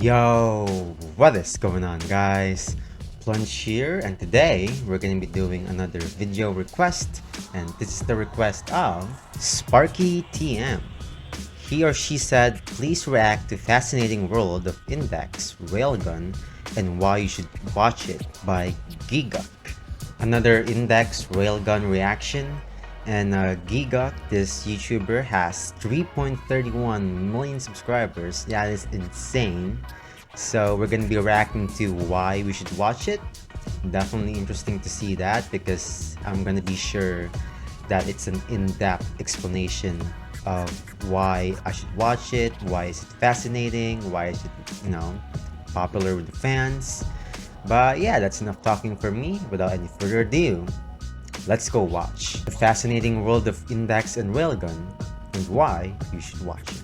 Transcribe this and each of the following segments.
Yo, what is going on, guys? Plunge here, and today we're gonna be doing another video request, and this is the request of Sparky TM. He or she said, please react to Fascinating World of Index, Railgun, and Why You Should Watch It by Gigguk. Another Index Railgun reaction, and Gigguk, this YouTuber, has 3.31 million subscribers. That is insane. So we're gonna be reacting to why we should watch it. Definitely interesting to see that, because I'm gonna be sure that it's an in-depth explanation of why I should watch it, why is it fascinating, why is it, popular with the fans. But yeah, that's enough talking for me. Without any further ado, let's go watch The Fascinating World of Index and Railgun, and why you should watch it.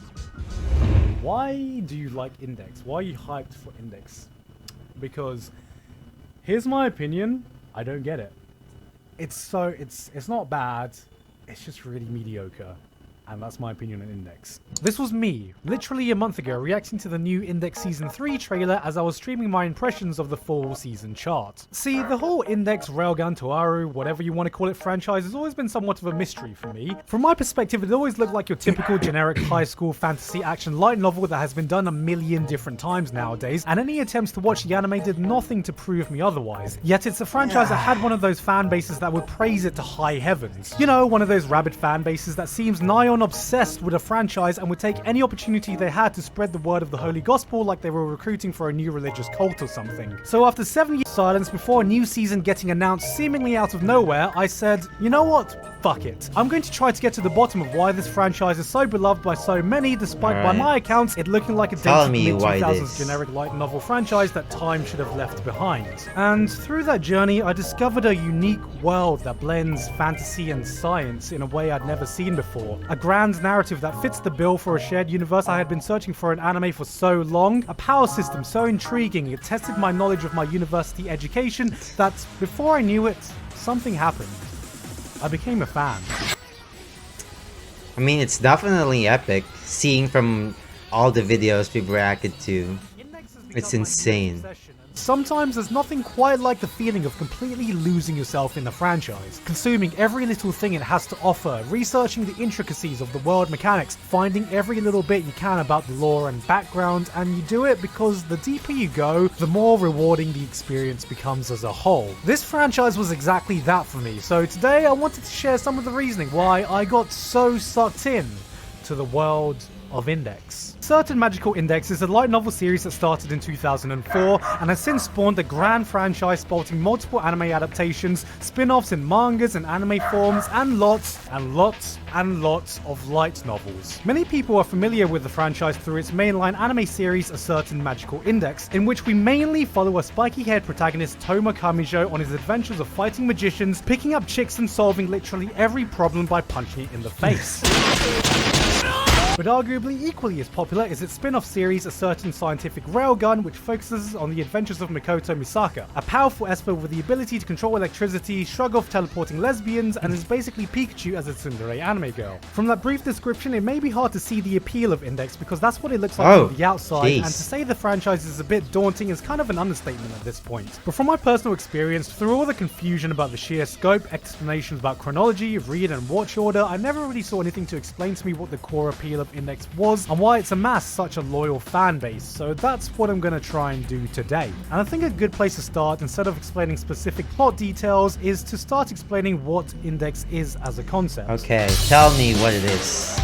Why do you like Index? Why are you hyped for Index? Because here's my opinion, I don't get it. It's not bad, it's just really mediocre. And that's my opinion on Index. This was me, literally a month ago, reacting to the new Index Season 3 trailer as I was streaming my impressions of the full season chart. See, the whole Index, Railgun, Toaru, whatever you want to call it franchise has always been somewhat of a mystery for me. From my perspective, it always looked like your typical generic high school fantasy action light novel that has been done a million different times nowadays, and any attempts to watch the anime did nothing to prove me otherwise. Yet it's a franchise that had one of those fan bases that would praise it to high heavens. You know, one of those rabid fan bases that seems nigh on obsessed with a franchise and would take any opportunity they had to spread the word of the holy gospel like they were recruiting for a new religious cult or something. So after 7 years of silence before a new season getting announced seemingly out of nowhere, I said, you know what? Fuck it. I'm going to try to get to the bottom of why this franchise is so beloved by so many, despite by my accounts it looking like a dated mid-2000s generic light novel franchise that time should have left behind. And through that journey I discovered a unique world that blends fantasy and science in a way I'd never seen before. A grand narrative that fits the bill for a shared universe I had been searching for in anime for so long. A power system so intriguing it tested my knowledge of my university education that before I knew it, something happened. I became a fan. I mean, it's definitely epic, seeing from all the videos we've reacted to. It's insane. Sometimes there's nothing quite like the feeling of completely losing yourself in the franchise, consuming every little thing it has to offer, researching the intricacies of the world mechanics, finding every little bit you can about the lore and background, and you do it because the deeper you go, the more rewarding the experience becomes as a whole. This franchise was exactly that for me, so today I wanted to share some of the reasoning why I got so sucked in to the world of Index. Certain Magical Index is a light novel series that started in 2004 and has since spawned a grand franchise sporting multiple anime adaptations, spin-offs in mangas and anime forms, and lots of light novels. Many people are familiar with the franchise through its mainline anime series A Certain Magical Index, in which we mainly follow a spiky-haired protagonist Toma Kamijo on his adventures of fighting magicians, picking up chicks and solving literally every problem by punching it in the face. But arguably equally as popular is its spin-off series A Certain Scientific Railgun, which focuses on the adventures of Mikoto Misaka, a powerful esper with the ability to control electricity, shrug off teleporting lesbians, and is basically Pikachu as a tsundere anime girl. From that brief description, it may be hard to see the appeal of Index because that's what it looks like from the outside, and to say the franchise is a bit daunting is kind of an understatement at this point. But from my personal experience, through all the confusion about the sheer scope, explanations about chronology, read and watch order, I never really saw anything to explain to me what the core appeal of Index was and why it's amassed such a loyal fan base, so that's what I'm gonna try and do today. And I think a good place to start, instead of explaining specific plot details, is to start explaining what Index is as a concept. Okay, tell me what it is.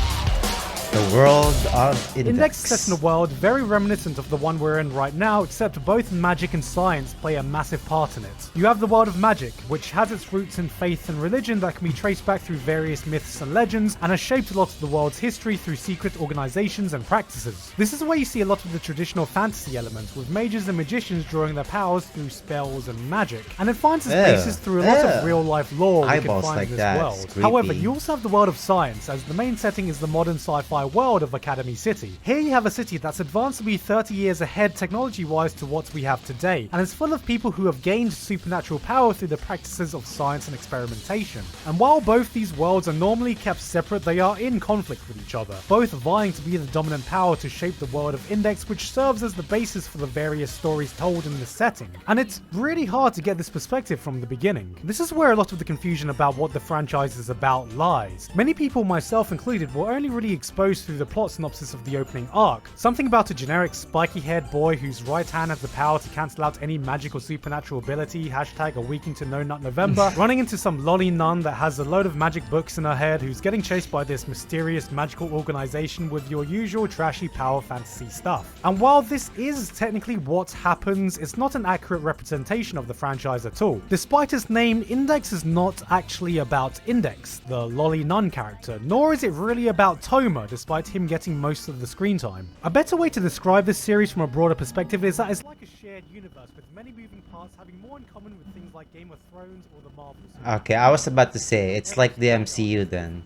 The world of Index. Index is set in a world very reminiscent of the one we're in right now, except both magic and science play a massive part in it. You have the world of magic, which has its roots in faith and religion that can be traced back through various myths and legends, and has shaped a lot of the world's history through secret organizations and practices. This is where you see a lot of the traditional fantasy elements, with mages and magicians drawing their powers through spells and magic, and it finds its basis through a lot of real-life lore we can find in this world. However, you also have the world of science, as the main setting is the modern sci-fi entire world of Academy City. Here you have a city that's advanced to be 30 years ahead technology-wise to what we have today, and is full of people who have gained supernatural power through the practices of science and experimentation. And while both these worlds are normally kept separate, they are in conflict with each other, both vying to be the dominant power to shape the world of Index, which serves as the basis for the various stories told in this setting. And it's really hard to get this perspective from the beginning. This is where a lot of the confusion about what the franchise is about lies. Many people, myself included, were only really exposed through the plot synopsis of the opening arc. Something about a generic spiky-haired boy whose right hand has the power to cancel out any magic or supernatural ability, hashtag a week into No Nut November, running into some lolly nun that has a load of magic books in her head who's getting chased by this mysterious magical organization with your usual trashy power fantasy stuff. And while this is technically what happens, it's not an accurate representation of the franchise at all. Despite its name, Index is not actually about Index, the lolly nun character, nor is it really about Toma, despite him getting most of the screen time. A better way to describe this series from a broader perspective is that it's like a shared universe with many moving parts having more in common with things like Game of Thrones or the Marvel series. Okay, I was about to say, it's like the MCU then.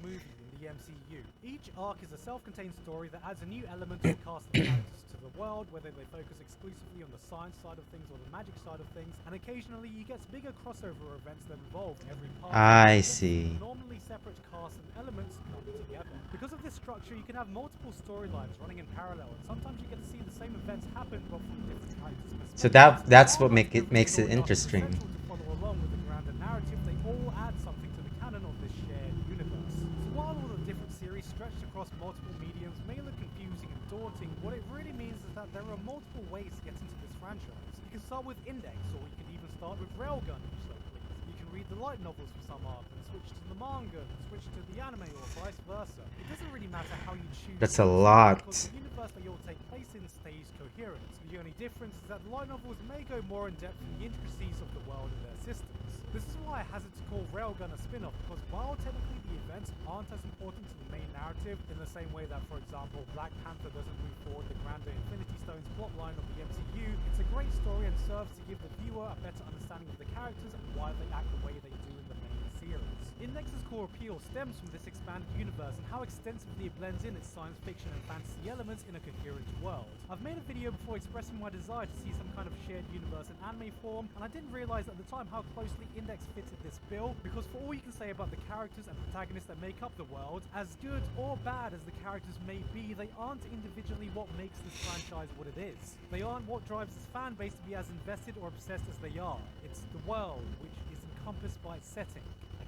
Each arc is a self-contained story that adds a new element to the cast of characters to the world, whether they focus exclusively on the science side of things or the magic side of things, and occasionally you get bigger crossover events that involve every part. I see. Normally separate casts and elements come together. Because of this structure, you can have multiple storylines running in parallel, and sometimes you get to see the same events happen but from different characters. So that's what makes it interesting. Follow along with the grander narrative, they all add something to the canon of this shared universe. So while all the different series stretched across multiple mediums may look confusing and daunting, what it really means is that there are multiple ways to get into this franchise. You can start with Index, or you can even start with Railgun if you so please. You can read the light novels for some arc, and switch to the manga, and switch to the anime, or vice versa. It doesn't really matter how you choose. That's a lot. Because the universe that you'll take place in stays coherent. The only difference is that the light novels may go more in depth in the intricacies of the world and their systems. This is why I hazard to call Railgun a spin-off, because while technically the events aren't as important to the main narrative in the same way that, for example, Black Panther doesn't move forward the grander Infinity Stones plotline of the MCU, it's a great story and serves to give the viewer a better understanding of the characters and why they act the way they do in the main series. Index's core appeal stems from this expanded universe and how extensively it blends in its science fiction and fantasy elements in a coherent world. I've made a video before expressing my desire to see some kind of shared universe in anime form, and I didn't realize at the time how closely Index fitted this bill, because for all you can say about the characters and protagonists that make up the world, as good or bad as the characters may be, they aren't individually what makes this franchise what it is. They aren't what drives its fan base to be as invested or obsessed as they are. It's the world, which is encompassed by its setting.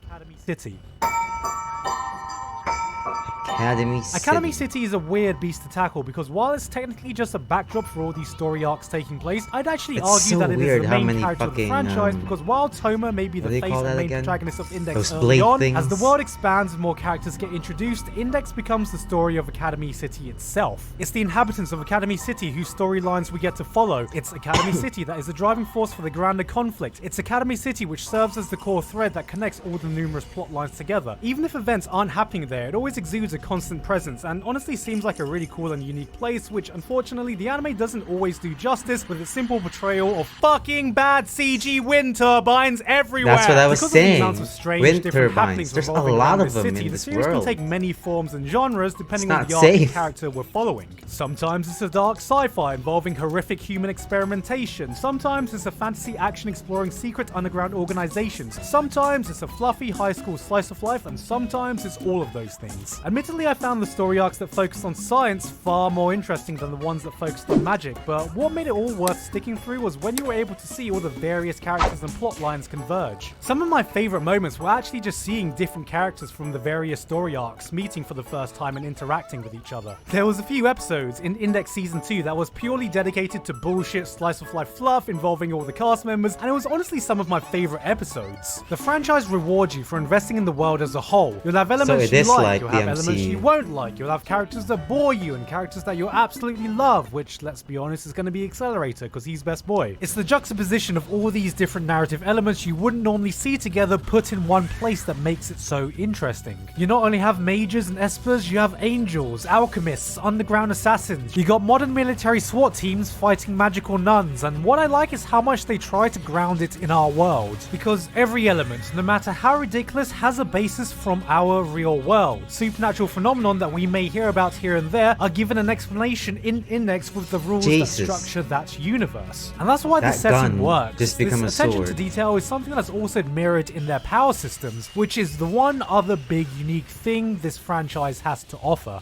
Academy City. Academy City is a weird beast to tackle because while it's technically just a backdrop for all these story arcs taking place, I'd actually argue that it is the main character of the franchise, because while Toma may be the face and main protagonist of Index early on, as the world expands and more characters get introduced, Index becomes the story of Academy City itself. It's the inhabitants of Academy City whose storylines we get to follow. It's Academy City that is the driving force for the grander conflict. It's Academy City which serves as the core thread that connects all the numerous plot lines together. Even if events aren't happening there, it always exudes a constant presence and honestly seems like a really cool and unique place, which unfortunately the anime doesn't always do justice with its simple portrayal of fucking bad CG wind turbines everywhere. That's what I was saying. Of the amounts of strange Wind different turbines. happenings There's a revolving lot around of this them city, in the this series world. can take many forms and genres depending on not the arc and safe. character we're following. Sometimes it's a dark sci-fi involving horrific human experimentation. Sometimes it's a fantasy action exploring secret underground organizations. Sometimes it's a fluffy high school slice of life, and sometimes it's all of those things. Admittedly, I found the story arcs that focused on science far more interesting than the ones that focused on magic, but what made it all worth sticking through was when you were able to see all the various characters and plot lines converge. Some of my favorite moments were actually just seeing different characters from the various story arcs meeting for the first time and interacting with each other. There was a few episodes in Index Season 2 that was purely dedicated to bullshit slice of life fluff involving all the cast members, and it was honestly some of my favorite episodes. The franchise rewards you for investing in the world as a whole. You'll have elements you like, you'll have elements you won't like, you'll have characters that bore you and characters that you'll absolutely love, which, let's be honest, is going to be Accelerator because he's best boy. It's the juxtaposition of all these different narrative elements you wouldn't normally see together put in one place that makes it so interesting. You not only have mages and espers, you have angels, alchemists, underground assassins, you got modern military SWAT teams fighting magical nuns, and what I like is how much they try to ground it in our world, because every element, no matter how ridiculous, has a basis from our real world. supernatural phenomenon that we may hear about here and there are given an explanation in Index with the rules Jesus. that structure that universe. And that's why That this setting gun works. just This become a attention to sword. detail is something that's also mirrored in their power systems, which is the one other big unique thing this franchise has to offer.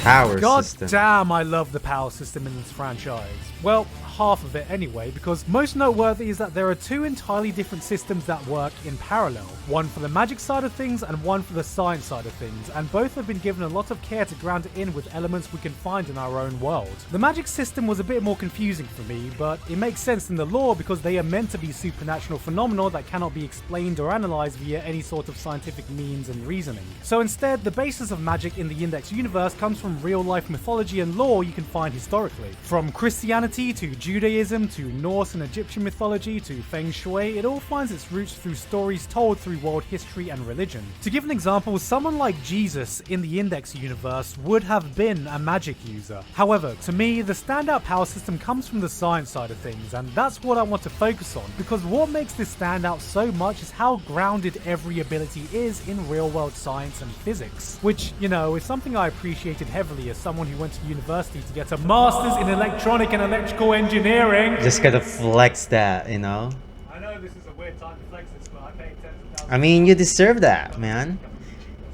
Power God system. damn, I love the power system in this franchise. Well, half of it anyway, because most noteworthy is that there are two entirely different systems that work in parallel. One for the magic side of things and one for the science side of things, and both have been given a lot of care to ground it in with elements we can find in our own world. The magic system was a bit more confusing for me, but it makes sense in the lore because they are meant to be supernatural phenomena that cannot be explained or analyzed via any sort of scientific means and reasoning. So instead, the basis of magic in the Index universe comes from real-life mythology and lore you can find historically. From Christianity to Judaism to Norse and Egyptian mythology to Feng Shui, it all finds its roots through stories told through world history and religion. To give an example, someone like Jesus in the Index universe would have been a magic user. However, to me, the standout power system comes from the science side of things, and that's what I want to focus on, because what makes this stand out so much is how grounded every ability is in real-world science and physics, which, you know, is something I appreciated heavily as someone who went to university to get a master's in electronic and electrical engineering. Just gotta flex that, you know? I know this is a weird time to flex this, but I paid 10,000. I mean, you deserve that, man.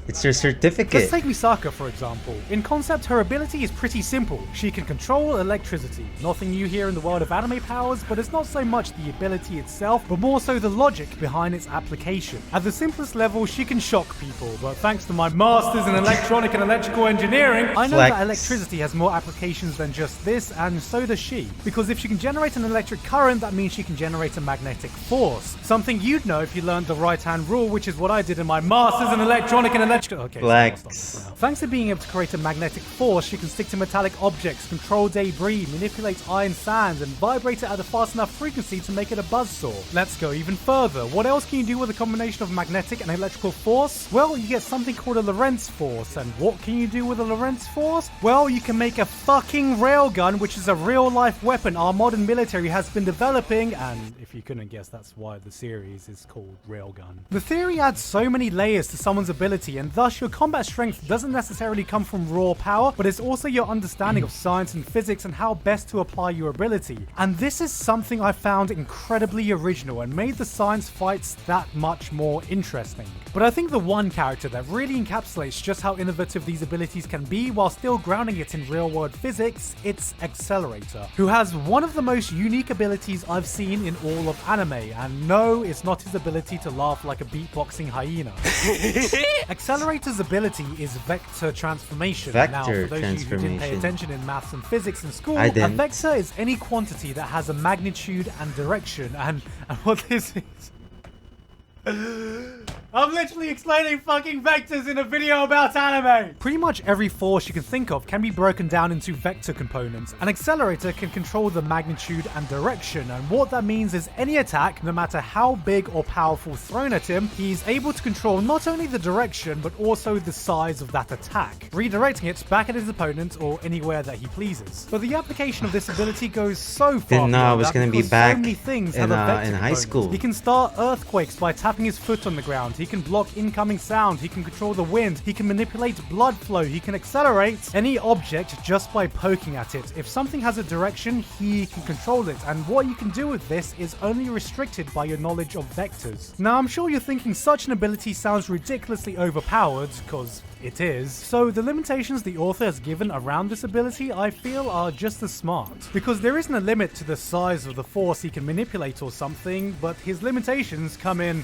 It's your Let's certificate. take Misaka for example. In concept, her ability is pretty simple. She can control electricity. Nothing new here in the world of anime powers, but it's not so much the ability itself, but more so the logic behind its application. At the simplest level, she can shock people, but thanks to my masters in electronic and electrical engineering, I know Flex. that electricity has more applications than just this, and so does she. Because if she can generate an electric current, that means she can generate a magnetic force. Something you'd know if you learned the right-hand rule, which is what I did in my masters in electronic and electrical. Okay, Flex. stop. Thanks to being able to create a magnetic force, she can stick to metallic objects, control debris, manipulate iron sands, and vibrate it at a fast enough frequency to make it a buzzsaw. Let's go even further. What else can you do with a combination of magnetic and electrical force? Well, you get something called a Lorentz force. And what can you do with a Lorentz force? Well, you can make a fucking railgun, which is a real-life weapon our modern military has been developing, and if you couldn't guess, that's why the series is called Railgun. The theory adds so many layers to someone's ability, and thus your combat strength doesn't necessarily come from raw power, but it's also your understanding of science and physics and how best to apply your ability. And this is something I found incredibly original and made the science fights that much more interesting. But I think the one character that really encapsulates just how innovative these abilities can be while still grounding it in real-world physics, it's Accelerator, who has one of the most unique abilities I've seen in all of anime, and no, it's not his ability to laugh like a beatboxing hyena. Accelerator's ability is vector transformation. Now, for those of you who didn't pay attention in maths and physics in school, a vector is any quantity that has a magnitude and direction, and what this is... I'm literally explaining fucking vectors in a video about anime! Pretty much every force you can think of can be broken down into vector components. An Accelerator can control the magnitude and direction, and what that means is any attack, no matter how big or powerful thrown at him, he's able to control not only the direction, but also the size of that attack, redirecting it back at his opponent or anywhere that he pleases. But the application of this ability goes so far Didn't know I was going to be back so many things in, have a vector in high component. school. He can start earthquakes by tapping his foot on the ground. He can block incoming sound. He can control the wind. He can manipulate blood flow. He can accelerate any object just by poking at it. If something has a direction, he can control it. And what you can do with this is only restricted by your knowledge of vectors. Now, I'm sure you're thinking such an ability sounds ridiculously overpowered, because it is. So the limitations the author has given around this ability, I feel, are just as smart. Because there isn't a limit to the size of the force he can manipulate or something, but his limitations come in,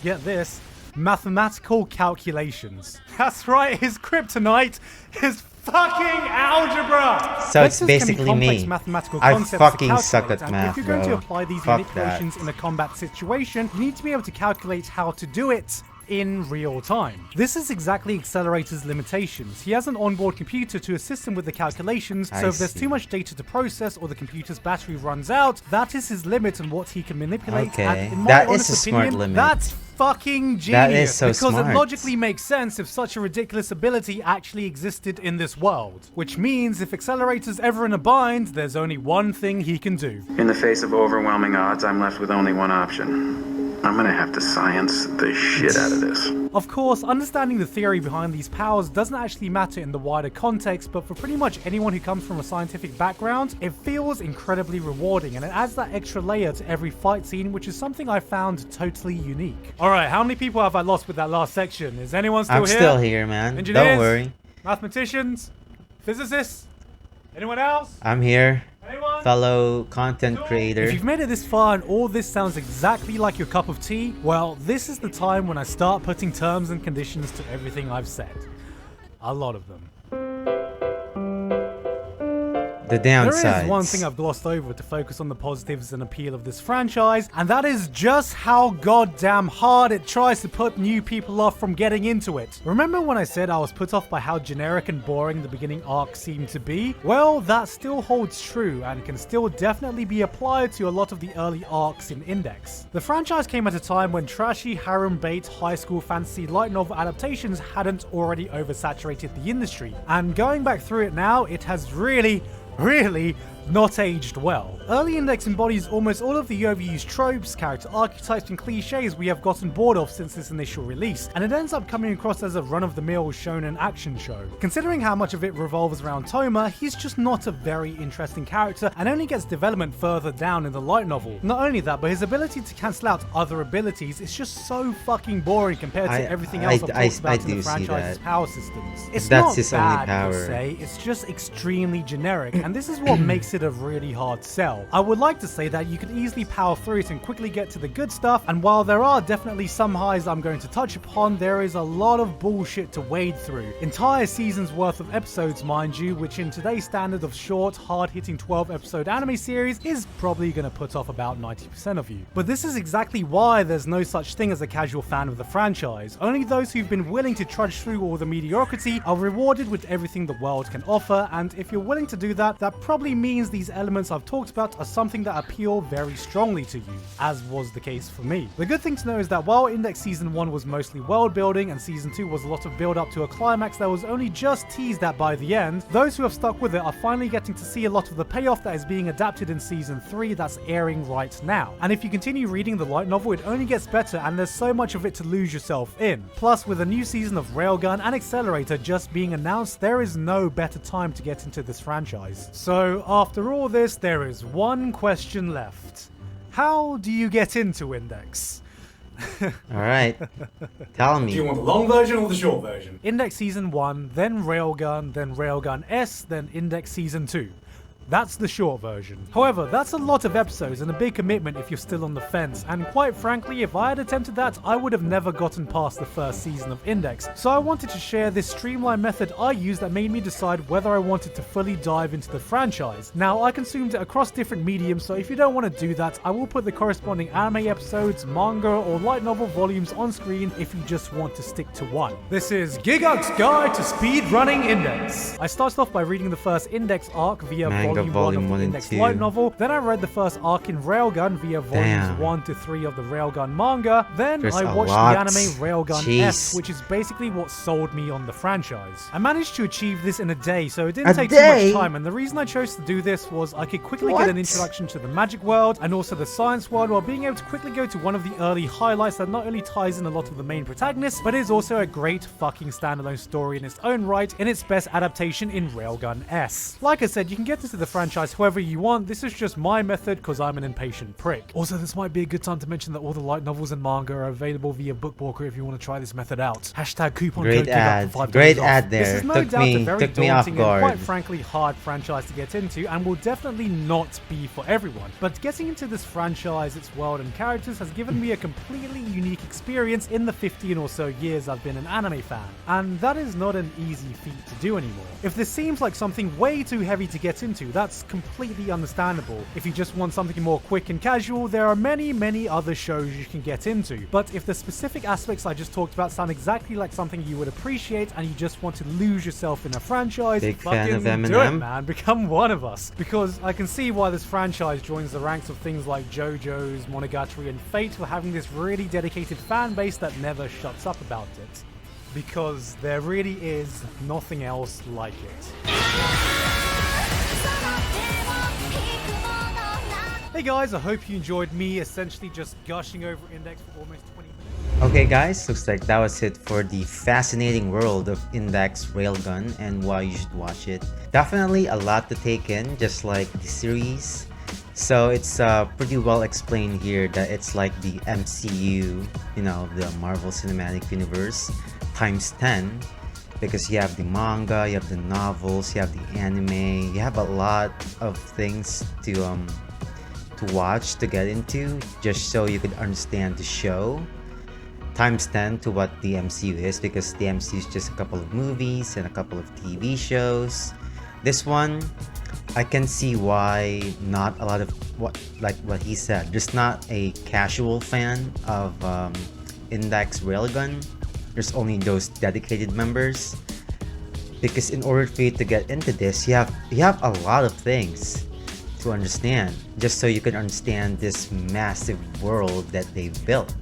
get this, mathematical calculations. That's right, his kryptonite is fucking algebra! So it's Vectors basically can be complex me. mathematical I concepts fucking to suck calculate, at and math, if you're going to bro. apply these Fuck manipulations that. in a combat situation, you need to be able to calculate how to do it in real time. This is exactly Accelerator's limitations. He has an onboard computer to assist him with the calculations, so if there's too much data to process or the computer's battery runs out, that is his limit on what he can manipulate. Okay, And in my that honest is a opinion, smart limit. that's fucking genius. That is so because smart. it logically makes sense if such a ridiculous ability actually existed in this world. Which means if Accelerator's ever in a bind, there's only one thing he can do. In the face of overwhelming odds, I'm left with only one option. I'm gonna have to science the shit out of this. Of course, understanding the theory behind these powers doesn't actually matter in the wider context, but for pretty much anyone who comes from a scientific background, it feels incredibly rewarding and it adds that extra layer to every fight scene, which is something I found totally unique. Alright, how many people have I lost with that last section? Is anyone still here? I'm still here, man. Engineers? Don't worry. Mathematicians? Physicists? Anyone else? I'm here. Anyone? Fellow content creator. If you've made it this far and all this sounds exactly like your cup of tea, well, this is the time when I start putting terms and conditions to everything I've said. A lot of them. The downsides. There is one thing I've glossed over to focus on the positives and appeal of this franchise, and that is just how goddamn hard it tries to put new people off from getting into it. Remember when I said I was put off by how generic and boring the beginning arc seemed to be? Well, that still holds true and can still definitely be applied to a lot of the early arcs in Index. The franchise came at a time when trashy harem bait high school fantasy light novel adaptations hadn't already oversaturated the industry, and going back through it now, it has really not aged well. Early Index embodies almost all of the overused tropes, character archetypes, and cliches we have gotten bored of since its initial release, and it ends up coming across as a run-of-the-mill shonen action show. Considering how much of it revolves around Toma, he's just not a very interesting character and only gets development further down in the light novel. Not only that, but his ability to cancel out other abilities is just so fucking boring compared to everything else I've talked about in the franchise's power systems. It's not bad per se, it's just extremely generic, and this is what makes it a really hard sell. I would like to say that you could easily power through it and quickly get to the good stuff, and while there are definitely some highs I'm going to touch upon, there is a lot of bullshit to wade through. Entire seasons worth of episodes, mind you, which in today's standard of short, hard-hitting 12-episode anime series is probably going to put off about 90% of you. But this is exactly why there's no such thing as a casual fan of the franchise. Only those who've been willing to trudge through all the mediocrity are rewarded with everything the world can offer, and if you're willing to do that, that probably means these elements I've talked about are something that appeal very strongly to you, as was the case for me. The good thing to know is that while Index Season 1 was mostly world building and Season 2 was a lot of build up to a climax that was only just teased at by the end, those who have stuck with it are finally getting to see a lot of the payoff that is being adapted in Season 3 that's airing right now. And if you continue reading the light novel, it only gets better and there's so much of it to lose yourself in. Plus, with a new season of Railgun and Accelerator just being announced, there is no better time to get into this franchise. So after all this, there is one question left. How do you get into Index? Alright. Tell me. Do you want the long version or the short version? Index Season 1, then Railgun S, then Index Season 2. That's the short version. However, that's a lot of episodes and a big commitment if you're still on the fence, and quite frankly, if I had attempted that, I would have never gotten past the first season of Index. So I wanted to share this streamlined method I used that made me decide whether I wanted to fully dive into the franchise. Now, I consumed it across different mediums, so if you don't want to do that, I will put the corresponding anime episodes, manga, or light novel volumes on screen if you just want to stick to one. This is Gigguk's Guide to Speedrunning Index. I started off by reading the first Index arc via Volume 1 of the Index light novel, then I read the first arc in Railgun via volumes 1 to 3 of the Railgun manga, then I watched the anime Railgun S, which is basically what sold me on the franchise. I managed to achieve this in a day, so it didn't take too much time, and the reason I chose to do this was I could quickly get an introduction to the magic world and also the science world while being able to quickly go to one of the early highlights that not only ties in a lot of the main protagonists, but is also a great fucking standalone story in its own right in its best adaptation in Railgun S. Like I said, you can get into the franchise however you want. This is just my method because I'm an impatient prick. Also, this might be a good time to mention that all the light novels and manga are available via Bookwalker if you want to try this method out. Hashtag coupon code GIGGUK for $5 Great off. ad there. This is no doubt a very took me off daunting guard. and quite frankly hard franchise to get into and will definitely not be for everyone. But getting into this franchise, its world and characters has given me a completely unique experience in the 15 or so years I've been an anime fan. And that is not an easy feat to do anymore. If this seems like something way too heavy to get into, that's completely understandable. If you just want something more quick and casual, there are many other shows you can get into. But if the specific aspects I just talked about sound exactly like something you would appreciate and you just want to lose yourself in a franchise, Big fan of fucking do it, man. Become one of us. Because I can see why this franchise joins the ranks of things like JoJo's, Monogatari, and Fate for having this really dedicated fan base that never shuts up about it. Because there really is nothing else like it. Hey guys, I hope you enjoyed me essentially just gushing over Index for almost 20 minutes. Okay guys, looks like that was it for the fascinating world of Index Railgun and why you should watch it. Definitely a lot to take in, just like the series. So it's pretty well explained here that it's like the MCU, the Marvel Cinematic Universe times 10, because you have the manga, you have the novels, you have the anime, you have a lot of things to watch, to get into, just so you could understand the show times 10 to what the MCU is, because the MCU is just a couple of movies and a couple of TV shows. This one, I can see why not a lot of what he said. Just not a casual fan of Index Railgun. There's only those dedicated members, because in order for you to get into this, you have a lot of things to understand, just so you can understand this massive world that they've built.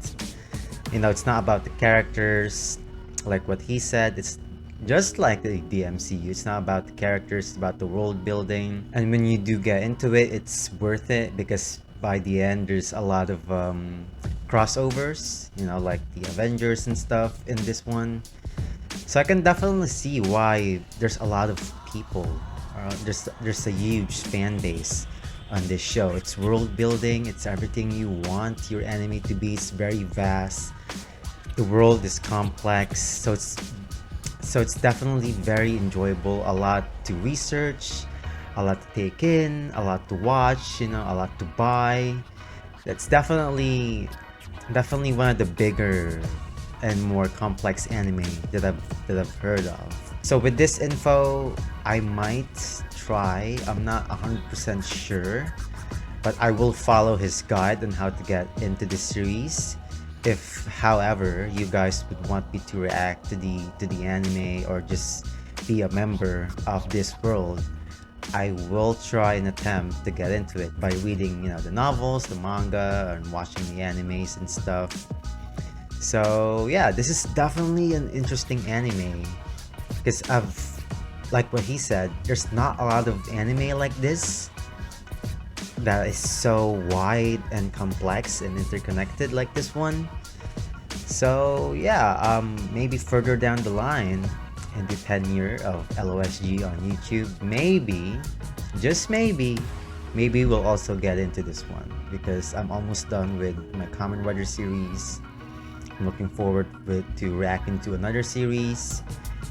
It's not about the characters, like what he said. It's just like the MCU. It's not about the characters, it's about the world building. And when you do get into it, it's worth it, because by the end, there's a lot of crossovers, like the Avengers and stuff in this one. So I can definitely see why there's a lot of people. There's a huge fan base on this show. It's world building. It's everything you want your enemy to be. It's very vast. The world is complex, so it's definitely very enjoyable. A lot to research, a lot to take in, a lot to watch. A lot to buy. That's definitely one of the bigger and more complex anime that I've heard of. So with this info, I might try. I'm not 100% sure, but I will follow his guide on how to get into the series. If, however, you guys would want me to react to the anime or just be a member of this world, I will try and attempt to get into it by reading, the novels, the manga, and watching the animes and stuff. So yeah, this is definitely an interesting anime, because like what he said, there's not a lot of anime like this that is so wide and complex and interconnected like this one. So yeah, maybe further down the line in the tenure of LOSG on YouTube, maybe, just maybe we'll also get into this one, because I'm almost done with my Kamen Rider series. I'm looking forward to reacting to another series.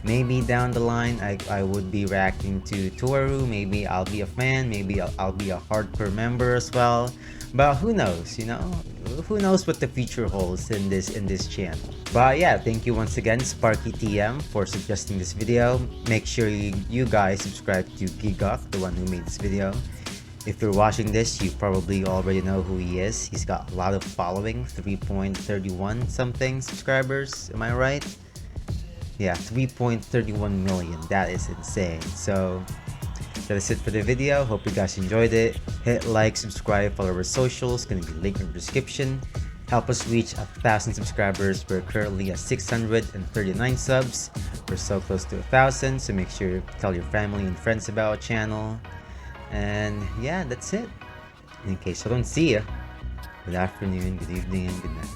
Maybe down the line, I would be reacting to Toru. Maybe I'll be a fan. Maybe I'll be a hardcore member as well. But who knows? Who knows what the future holds in this channel. But yeah, thank you once again, Sparky TM, for suggesting this video. Make sure you guys subscribe to Gigguk, the one who made this video. If you're watching this, you probably already know who he is. He's got a lot of following, 3.31 something subscribers. Am I right? Yeah, 3.31 million. That is insane. So that is it for the video. Hope you guys enjoyed it. Hit like, subscribe, follow our socials. Gonna be linked in the description. Help us reach 1,000 subscribers. We're currently at 639 subs. We're so close to 1,000. So make sure to tell your family and friends about our channel. And yeah, that's it. In case I don't see you, good afternoon, good evening, and good night.